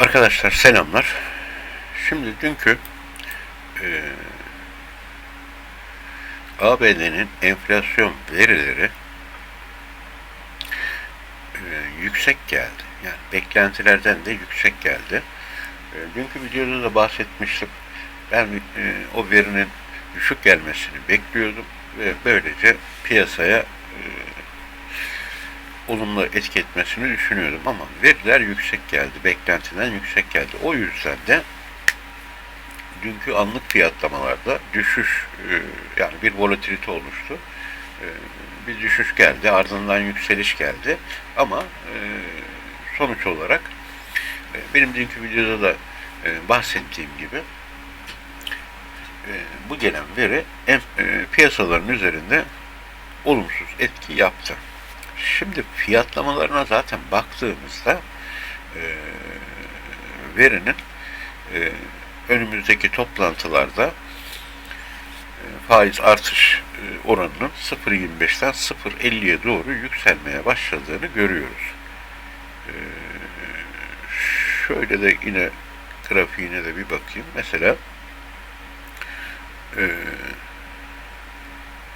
Arkadaşlar selamlar. Şimdi dünkü e, ABD'nin enflasyon verileri yüksek geldi. Yani beklentilerden de yüksek geldi. Dünkü videoda da bahsetmiştim. Ben o verinin düşük gelmesini bekliyordum ve böylece piyasaya olumlu etki etmesini düşünüyordum ama veriler yüksek geldi, beklentiden yüksek geldi. O yüzden de dünkü anlık fiyatlamalarda düşüş, yani bir volatilite oluştu. Bir düşüş geldi, ardından yükseliş geldi. Ama sonuç olarak benim dünkü videoda da bahsettiğim gibi bu gelen veri piyasaların üzerinde olumsuz etki yaptı. Şimdi fiyatlamalarına zaten baktığımızda verinin önümüzdeki toplantılarda faiz artış oranının 0.25'ten 0.50'ye doğru yükselmeye başladığını görüyoruz. Şöyle de yine grafiğine de bir bakayım. Mesela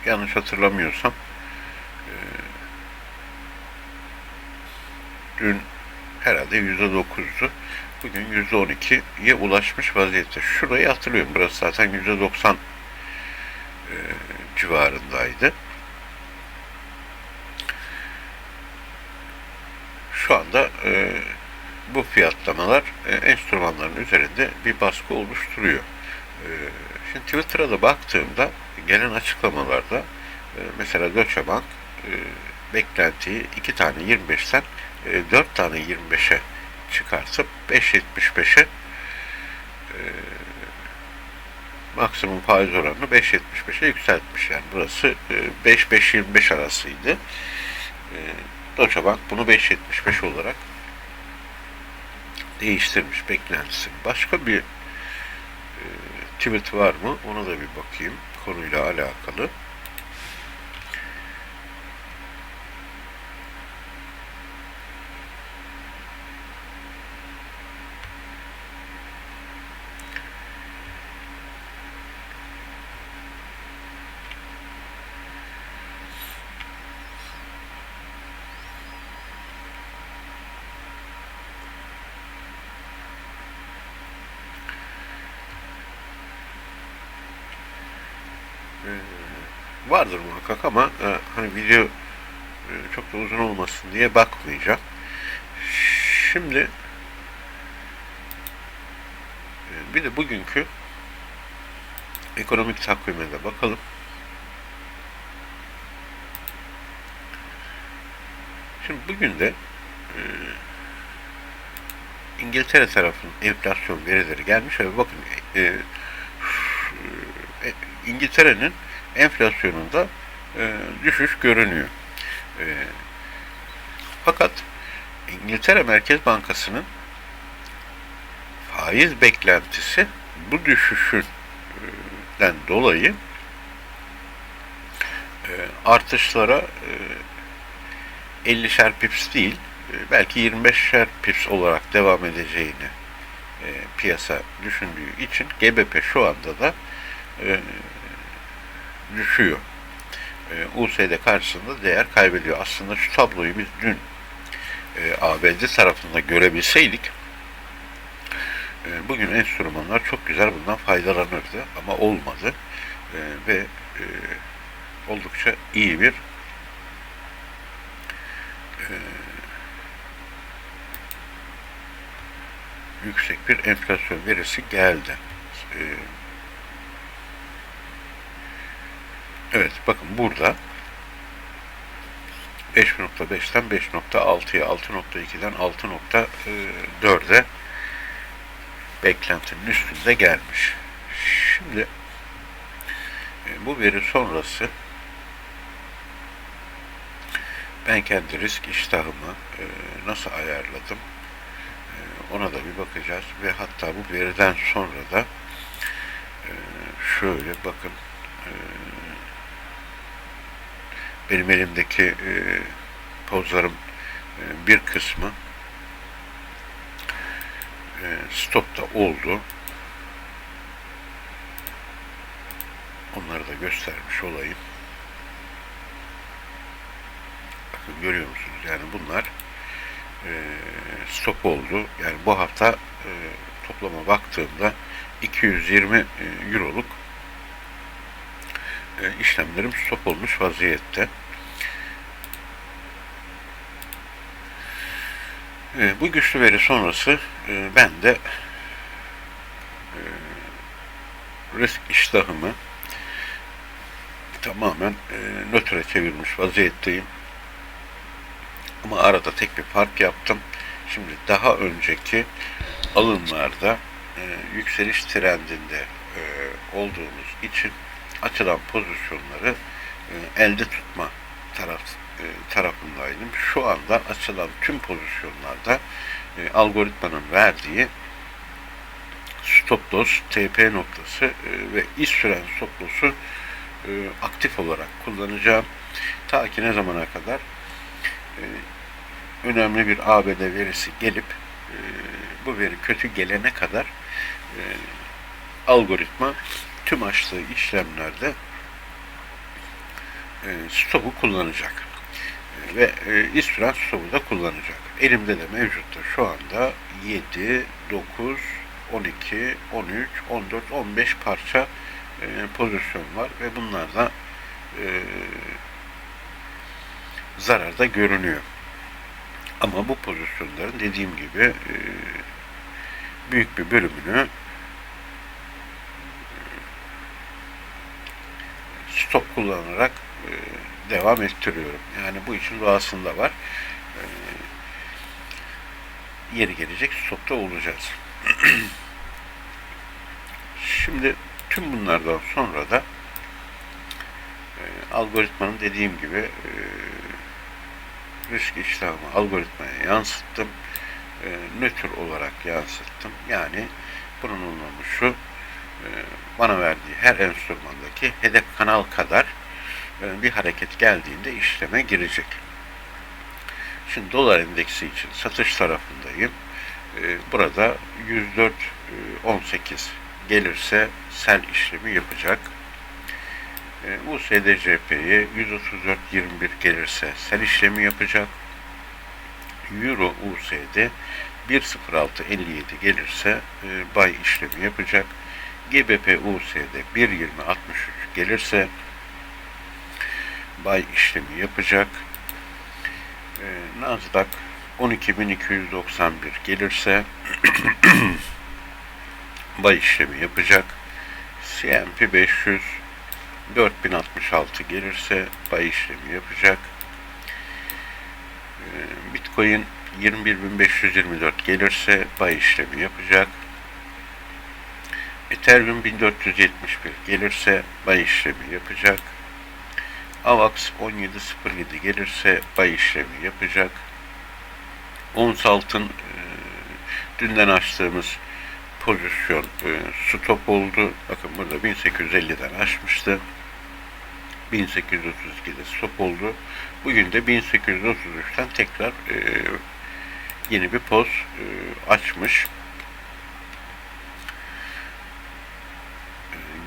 yanlış hatırlamıyorsam dün herhalde %9'du. Bugün %12'ye ulaşmış vaziyette. Şurayı hatırlıyorum. Burası zaten %90 civarındaydı. Şu anda bu fiyatlamalar enstrümanların üzerinde bir baskı oluşturuyor. Şimdi Twitter'a da baktığımda gelen açıklamalarda mesela Deutsche Bank beklentiyi 2 tane 25'ten 4 tane 25'e çıkartıp 5.75'e maksimum faiz oranını 5.75'e yükseltmiş. Yani burası 5-5.25 arasıydı. Deutsche Bank bunu 5.75 olarak değiştirmiş beklentisini. Başka bir tweet var mı? Ona da bir bakayım. Konuyla alakalı. Vardır muhakkak ama hani video çok da uzun olmasın diye bakmayacağım. Şimdi bir de bugünkü ekonomik takvime de bakalım. Şimdi bugün de İngiltere tarafının enflasyon verileri gelmiş ve bakın İngiltere'nin enflasyonunda düşüş görünüyor. Fakat İngiltere Merkez Bankası'nın faiz beklentisi bu düşüşünden dolayı artışlara 50'şer pips değil, belki 25'şer pips olarak devam edeceğini piyasa düşündüğü için GBP şu anda da düşüyor. USD karşısında değer kaybediyor. Aslında şu tabloyu biz dün ABD tarafında görebilseydik bugün enstrümanlar çok güzel bundan faydalanırdı ama olmadı ve oldukça iyi bir yüksek bir enflasyon verisi geldi. Evet, bakın burada 5.5'ten 5.6'ya, 6.2'den 6.4'e beklentinin üstünde gelmiş. Şimdi bu veri sonrası ben kendi risk iştahımı nasıl ayarladım ona da bir bakacağız ve hatta bu veriden sonra da şöyle bakın benim elimdeki pozlarım bir kısmı stop da oldu. Onları da göstermiş olayım. Bakın görüyor musunuz? Yani bunlar stop oldu. Yani bu hafta toplama baktığımda 220 euroluk işlemlerim stop olmuş vaziyette. Bu güçlü veri sonrası ben de risk iştahımı tamamen nötre çevirmiş vaziyetteyim. Ama arada tek bir fark yaptım. Şimdi daha önceki alımlarda yükseliş trendinde olduğumuz için açılan pozisyonları elde tutma tarafındaydım. Şu anda açılan tüm pozisyonlarda algoritmanın verdiği stop loss, TP noktası ve iş süren stop loss'u aktif olarak kullanacağım. Ta ki ne zamana kadar önemli bir ABD verisi gelip bu veri kötü gelene kadar algoritma tüm açtığı işlemlerde stopu kullanacak. Ve iş süren stopu da kullanacak. Elimde de mevcutta şu anda 7, 9, 12, 13, 14, 15 parça pozisyon var ve bunlar da zararda görünüyor. Ama bu pozisyonların dediğim gibi büyük bir bölümünü stop kullanarak devam ettiriyorum. Yani bu işin doğasında var. Yeri gelecek stopta olacağız. Şimdi tüm bunlardan sonra da algoritmanın dediğim gibi risk iştahımı algoritmaya yansıttım. Nötr olarak yansıttım. Yani bunun anlamı şu, bana verdiği her enstrümandaki hedef kanal kadar bir hareket geldiğinde işleme girecek. Şimdi dolar endeksi için satış tarafındayım. Burada 104.18 gelirse sell işlemi yapacak. USD/CP'ye 134.21 gelirse sell işlemi yapacak. Euro USD 1.06.57 gelirse buy işlemi yapacak. GBP USD 1.20.63 gelirse buy işlemi yapacak. Nasdaq 12.291 gelirse buy işlemi yapacak. S&P 500 4066 gelirse buy işlemi yapacak. Bitcoin 21.524 gelirse buy işlemi yapacak. Ethereum 1471 gelirse buy işlemi yapacak. AVAX 17.07 gelirse buy işlemi yapacak. Ons altın dünden açtığımız pozisyon stop oldu. Bakın burada 1850'den açmıştı. 1832'de stop oldu. Bugün de 1833'ten tekrar yeni bir poz açmış.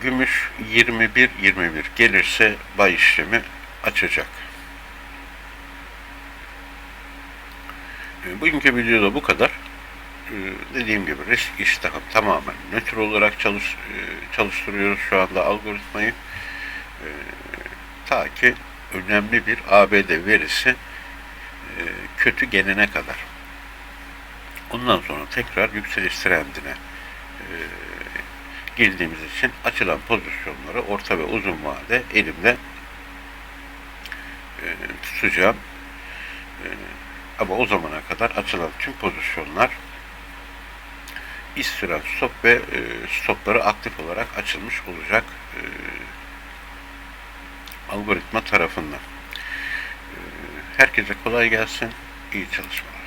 Gümüş 21.21 gelirse buy işlemi açacak. Bugünkü videoda bu kadar. Dediğim gibi risk iştahı tamamen nötr olarak çalıştırıyoruz şu anda algoritmayı. Ta ki önemli bir ABD verisi kötü gelene kadar. Ondan sonra tekrar yükseliş trendine girdiğimiz için açılan pozisyonları orta ve uzun vade elimde tutacağım. Ama o zamana kadar açılan tüm pozisyonlar iş süren stop ve stopları aktif olarak açılmış olacak algoritma tarafından. Herkese kolay gelsin, iyi çalışmalar.